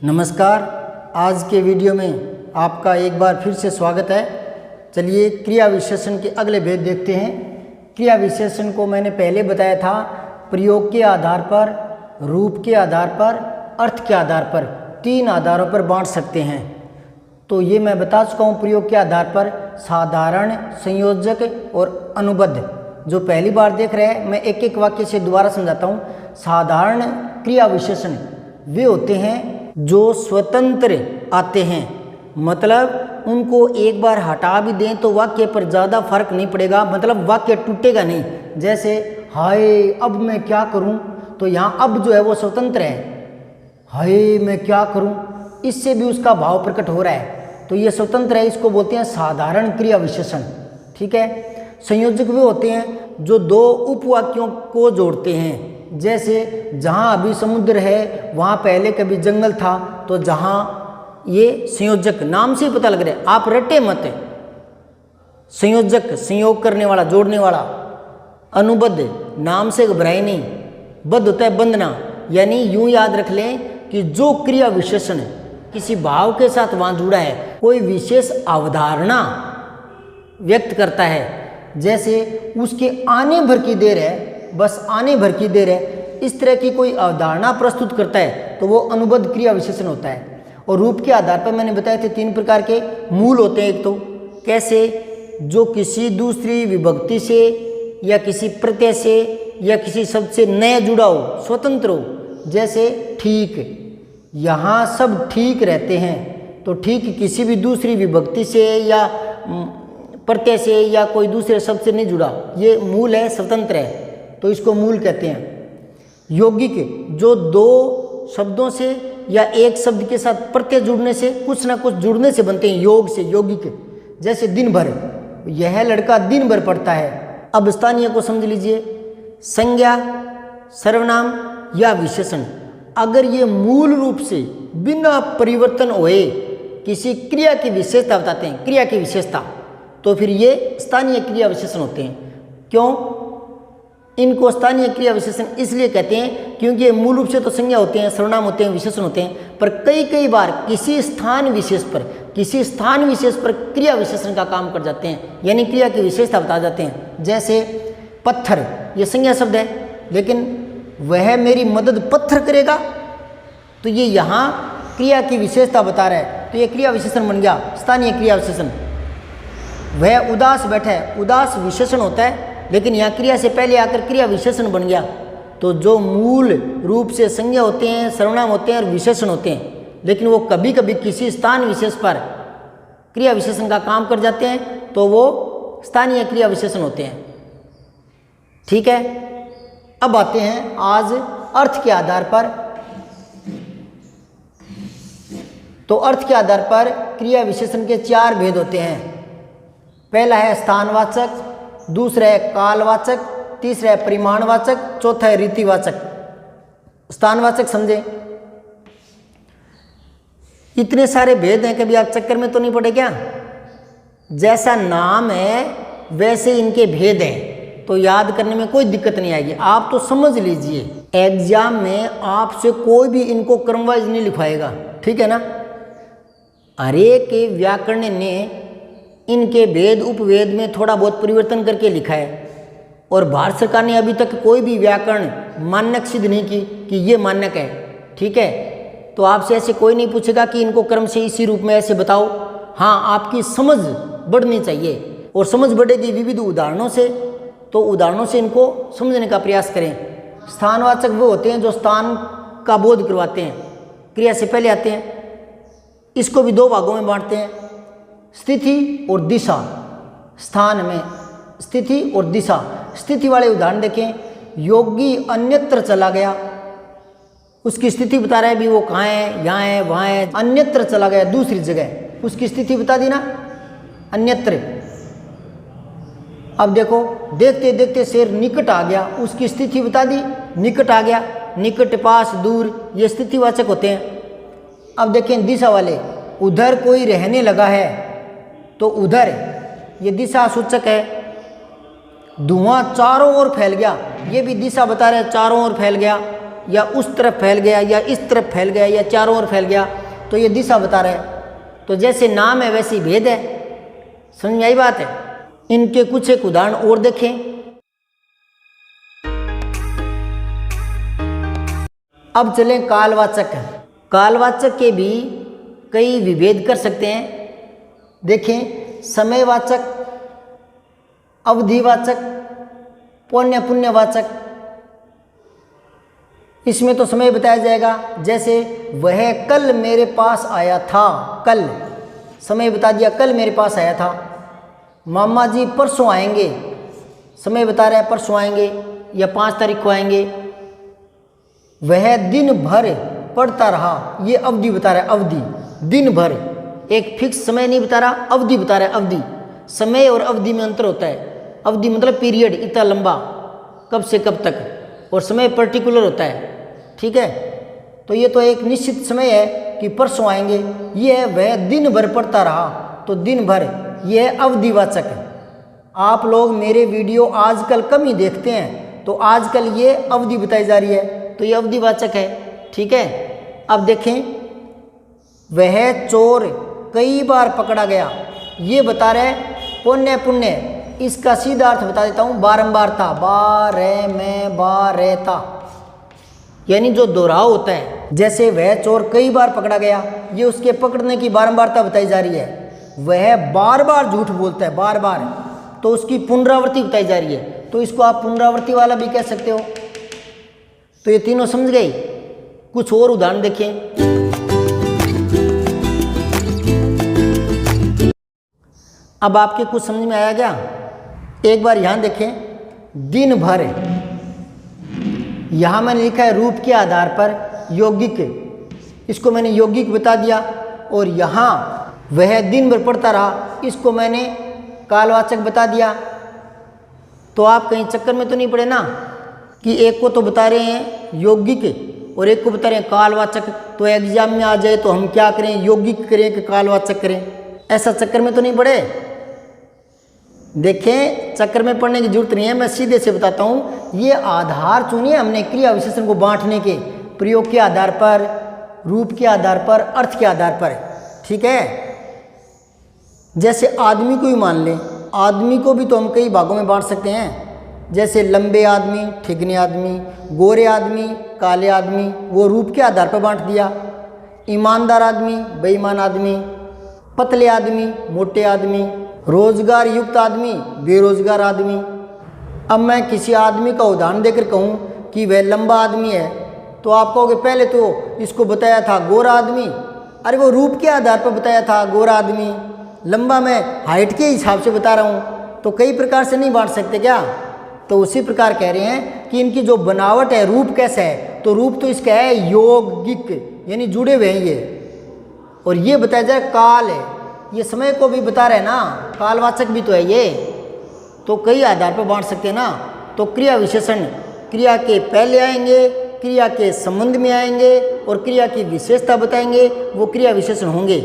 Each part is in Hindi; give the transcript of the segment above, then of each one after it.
नमस्कार। आज के वीडियो में आपका एक बार फिर से स्वागत है। चलिए क्रिया विशेषण के अगले भेद देखते हैं। क्रिया विशेषण को मैंने पहले बताया था प्रयोग के आधार पर, रूप के आधार पर, अर्थ के आधार पर, तीन आधारों पर बांट सकते हैं। तो ये मैं बता चुका हूँ। प्रयोग के आधार पर साधारण, संयोजक और अनुबद्ध। जो पहली बार देख रहे हैं मैं एक एक वाक्य से दोबारा समझाता हूँ। साधारण क्रिया विशेषण वे होते हैं जो स्वतंत्र आते हैं, मतलब उनको एक बार हटा भी दें तो वाक्य पर ज़्यादा फर्क नहीं पड़ेगा, मतलब वाक्य टूटेगा नहीं। जैसे हाय अब मैं क्या करूं, तो यहाँ अब जो है वो स्वतंत्र है। हाय मैं क्या करूं, इससे भी उसका भाव प्रकट हो रहा है, तो ये स्वतंत्र है। इसको बोलते हैं साधारण क्रिया विशेषण। ठीक है। संयोजक वे होते हैं जो दो उपवाक्यों को जोड़ते हैं। जैसे जहाँ अभी समुद्र है वहाँ पहले कभी जंगल था, तो जहाँ ये संयोजक नाम से ही पता लग रहा है, आप रटे मत। संयोजक संयोग करने वाला, जोड़ने वाला। अनुबद्ध नाम से घबराए नहीं, बद्ध होता है बंधना, यानी यूं याद रख लें कि जो क्रिया विशेषण किसी भाव के साथ वहाँ जुड़ा है, कोई विशेष अवधारणा व्यक्त करता है, जैसे उसके आने भर की देर है, बस आने भर की देर है, इस तरह की कोई अवधारणा प्रस्तुत करता है, तो वो अनुबद्ध क्रिया विशेषण होता है। और रूप के आधार पर मैंने बताए थे तीन प्रकार के मूल होते हैं। एक तो कैसे, जो किसी दूसरी विभक्ति से या किसी प्रत्यय से या किसी शब्द से नया जुड़ा हो, स्वतंत्र हो। जैसे ठीक, यहाँ सब ठीक रहते हैं, तो ठीक किसी भी दूसरी विभक्ति से या प्रत्यय से या कोई दूसरे शब्द से नहीं जुड़ा, ये मूल है, स्वतंत्र है, तो इसको मूल कहते हैं। यौगिक, जो दो शब्दों से या एक शब्द के साथ प्रत्यय जुड़ने से, कुछ ना कुछ जुड़ने से बनते हैं, योग से, यौगिक। जैसे दिन भर, यह लड़का दिन भर पढ़ता है। अब स्थानीय को समझ लीजिए। संज्ञा, सर्वनाम या विशेषण, अगर ये मूल रूप से बिना परिवर्तन हुए किसी क्रिया की विशेषता बताते हैं, क्रिया की विशेषता, तो फिर ये स्थानीय क्रिया विशेषण होते हैं। क्यों इनको स्थानीय क्रिया विशेषण इसलिए कहते हैं क्योंकि ये मूल रूप से तो संज्ञा होते हैं, सर्वनाम होते हैं, विशेषण होते हैं, पर कई बार किसी स्थान विशेष पर क्रिया विशेषण का काम कर जाते हैं, यानी क्रिया की विशेषता बता जाते हैं। जैसे पत्थर, ये संज्ञा शब्द है, लेकिन वह मेरी मदद पत्थर करेगा, तो ये यहाँ क्रिया की विशेषता बता रहा है, तो ये क्रिया विशेषण बन गया, स्थानीय क्रिया विशेषण। वह उदास बैठा है, उदास विशेषण होता है, लेकिन यहाँ क्रिया से पहले आकर क्रिया विशेषण बन गया। तो जो मूल रूप से संज्ञा होते हैं, सर्वनाम होते हैं और विशेषण होते हैं, लेकिन वो कभी कभी किसी स्थान विशेष पर क्रिया विशेषण का काम कर जाते हैं, तो वो स्थानीय क्रिया विशेषण होते हैं। ठीक है। अब आते हैं आज अर्थ के आधार पर। तो अर्थ के आधार पर क्रिया विशेषण के चार भेद होते हैं। पहला है स्थानवाचक, दूसरा है कालवाचक, तीसरा है परिमाणवाचक, चौथा है रीतिवाचक। स्थानवाचक समझे। इतने सारे भेद हैं, कभी आप चक्कर में तो नहीं पड़े क्या? जैसा नाम है वैसे इनके भेद हैं, तो याद करने में कोई दिक्कत नहीं आएगी। आप तो समझ लीजिए, एग्जाम में आपसे कोई भी इनको क्रमवाइज नहीं लिखवाएगा, ठीक है ना। हरे के व्याकरण ने इनके भेद उपवेद में थोड़ा बहुत परिवर्तन करके लिखा है, और भारत सरकार ने अभी तक कोई भी व्याकरण मानक सिद्ध नहीं की कि ये मानक है। ठीक है। तो आपसे ऐसे कोई नहीं पूछेगा कि इनको क्रम से इसी रूप में ऐसे बताओ। हाँ, आपकी समझ बढ़नी चाहिए, और समझ बढ़ेगी विविध उदाहरणों से, तो उदाहरणों से इनको समझने का प्रयास करें। स्थानवाचक वो होते हैं जो स्थान का बोध करवाते हैं, क्रिया से पहले आते हैं। इसको भी दो भागों में बांटते हैं, स्थिति और दिशा। स्थान में स्थिति और दिशा। स्थिति वाले उदाहरण देखें। योगी अन्यत्र चला गया, उसकी स्थिति बता रहा है भी वो कहाँ है, यहाँ है, वहाँ है। अन्यत्र चला गया, दूसरी जगह, उसकी स्थिति बता दी ना, अन्यत्र। अब देखो, देखते देखते शेर निकट आ गया, उसकी स्थिति बता दी, निकट आ गया। निकट, पास, दूर, ये स्थितिवाचक होते हैं। अब देखें दिशा वाले। उधर कोई रहने लगा है, तो उधर, ये दिशा सूचक है। धुआं चारों ओर फैल गया, ये भी दिशा बता रहे हैं, चारों ओर फैल गया। या उस तरफ फैल गया या इस तरफ फैल गया या चारों ओर फैल गया, तो ये दिशा बता रहा है। तो जैसे नाम है वैसे ही भेद है। समझ में आई बात है। इनके कुछ एक उदाहरण और देखें। अब चलें कालवाचक। कालवाचक के भी कई विभेद कर सकते हैं। देखें, समयवाचक, अवधिवाचक, पौन्य पुण्यवाचक। इसमें तो समय बताया जाएगा, जैसे वह कल मेरे पास आया था, कल समय बता दिया, कल मेरे पास आया था। मामा जी परसों आएंगे, समय बता रहे हैं परसों आएंगे या 5 तारीख को आएंगे। वह दिन भर पढ़ता रहा, ये अवधि बता रहा है, अवधि, दिन भर, एक फिक्स समय नहीं बता रहा, अवधि बता रहा है, अवधि। समय और अवधि में अंतर होता है। अवधि मतलब पीरियड, इतना लंबा, कब से कब तक, और समय पर्टिकुलर होता है। ठीक है, तो ये तो एक निश्चित समय है कि परसों आएंगे। ये है वह दिन भर पढ़ता रहा, तो दिन भर, ये है अवधिवाचक है। आप लोग मेरे वीडियो आजकल कम ही देखते हैं, तो आजकल ये अवधि बताई जा रही है, तो ये अवधिवाचक है। ठीक है, अब देखें, वह चोर कई बार पकड़ा गया, ये बता रहे पुण्य पुण्य। इसका सीधा अर्थ बता देता हूँ, बारंबार था, बार में बारता, यानी जो दोहराव होता है। जैसे वह चोर कई बार पकड़ा गया, ये उसके पकड़ने की बारंबारता बताई जा रही है। वह बार बार झूठ बोलता है, बार बार, तो उसकी पुनरावृत्ति बताई जा रही है, तो इसको आप पुनरावृत्ति वाला भी कह सकते हो। तो ये तीनों समझ गए। कुछ और उदाहरण देखें। अब आपके कुछ समझ में आया क्या? एक बार यहां देखें, दिन भर, यहां मैंने लिखा है रूप के आधार पर यौगिक, इसको मैंने यौगिक बता दिया। और यहां वह दिन भर पढ़ता रहा, इसको मैंने कालवाचक बता दिया। तो आप कहीं चक्कर में तो नहीं पड़े ना कि एक को तो बता रहे हैं यौगिक और एक को बता रहे हैं कालवाचक, तो एग्जाम में आ जाए तो हम क्या करें, यौगिक करें कि कालवाचक करें? ऐसा चक्कर में तो नहीं पड़े। देखें, चक्कर में पड़ने की जरूरत नहीं है, मैं सीधे से बताता हूं। ये आधार चुनिए हमने क्रिया विशेषण को बांटने के, प्रयोग के आधार पर, रूप के आधार पर, अर्थ के आधार पर। ठीक है, जैसे आदमी को ही मान लें, आदमी को भी तो हम कई भागों में बांट सकते हैं। जैसे लंबे आदमी, ठिगने आदमी, गोरे आदमी, काले आदमी, वो रूप के आधार पर बांट दिया। ईमानदार आदमी, बेईमान आदमी, पतले आदमी, मोटे आदमी, रोजगार युक्त आदमी, बेरोजगार आदमी। अब मैं किसी आदमी का उदाहरण देकर कहूँ कि वह लंबा आदमी है, तो आप कहोगे पहले तो इसको बताया था गोरा आदमी, अरे वो रूप के आधार पर बताया था गोरा आदमी, लंबा मैं हाइट के हिसाब से बता रहा हूँ, तो कई प्रकार से नहीं बांट सकते क्या? तो उसी प्रकार कह रहे हैं कि इनकी जो बनावट है, रूप कैसा है, तो रूप तो इसका है यौगिक, यानी जुड़े हुए हैं ये। और ये बताया जाए काल है, ये समय को भी बता रहे हैं ना, कालवाचक भी तो है ये। तो कई आधार पर बांट सकते हैं ना। तो क्रिया विशेषण क्रिया के पहले आएंगे, क्रिया के संबंध में आएंगे और क्रिया की विशेषता बताएंगे, वो क्रिया विशेषण होंगे।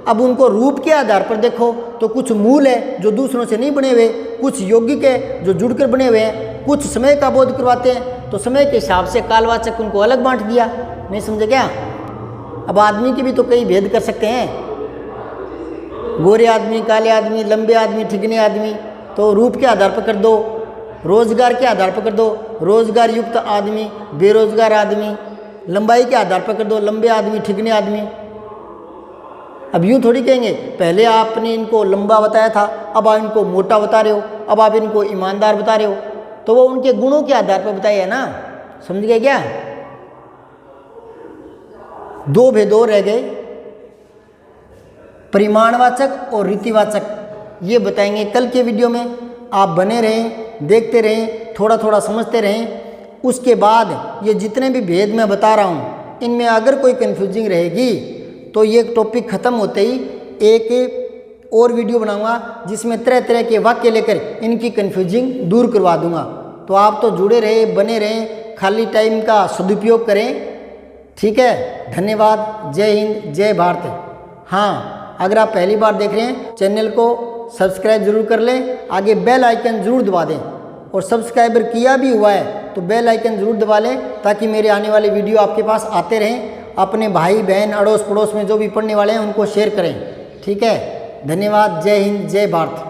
अब उनको रूप के आधार पर देखो तो कुछ मूल है जो दूसरों से नहीं बने हुए, कुछ यौगिक है जो जुड़कर बने हुए हैं, कुछ समय का बोध करवाते हैं, तो समय के हिसाब से कालवाचक उनको अलग बांट दिया। नहीं समझे क्या? अब आदमी के भी तो कई भेद कर सकते हैं, गोरे आदमी, काले आदमी, लंबे आदमी, ठिगने आदमी, तो रूप के आधार पर कर दो, रोजगार के आधार पर कर दो, रोजगार युक्त आदमी, बेरोजगार आदमी, लंबाई के आधार पर कर दो, लंबे आदमी, ठिगने आदमी। अब यूँ थोड़ी कहेंगे पहले आपने इनको लंबा बताया था, अब आप इनको मोटा बता रहे हो, अब आप इनको ईमानदार बता रहे हो, तो वो उनके गुणों के आधार पर बताया है ना। समझ गए क्या? दो भेद और रह गए, परिमाणवाचक और रीतिवाचक। ये बताएंगे कल के वीडियो में। आप बने रहें, देखते रहें, थोड़ा थोड़ा समझते रहें। उसके बाद ये जितने भी भेद मैं बता रहा हूँ, इनमें अगर कोई कन्फ्यूजिंग रहेगी तो ये टॉपिक ख़त्म होते ही एक और वीडियो बनाऊंगा जिसमें तरह तरह के वाक्य लेकर इनकी कन्फ्यूजिंग दूर करवा दूंगा। तो आप तो जुड़े रहे, बने रहें, खाली टाइम का सदुपयोग करें। ठीक है, धन्यवाद। जय हिंद, जय भारत। हाँ, अगर आप पहली बार देख रहे हैं, चैनल को सब्सक्राइब जरूर कर लें, आगे बेल आइकन जरूर दबा दें, और सब्सक्राइबर किया भी हुआ है तो बेल आइकन ज़रूर दबा लें ताकि मेरे आने वाले वीडियो आपके पास आते रहें। अपने भाई बहन अड़ोस पड़ोस में जो भी पढ़ने वाले हैं उनको शेयर करें। ठीक है, धन्यवाद। जय हिंद, जय भारत।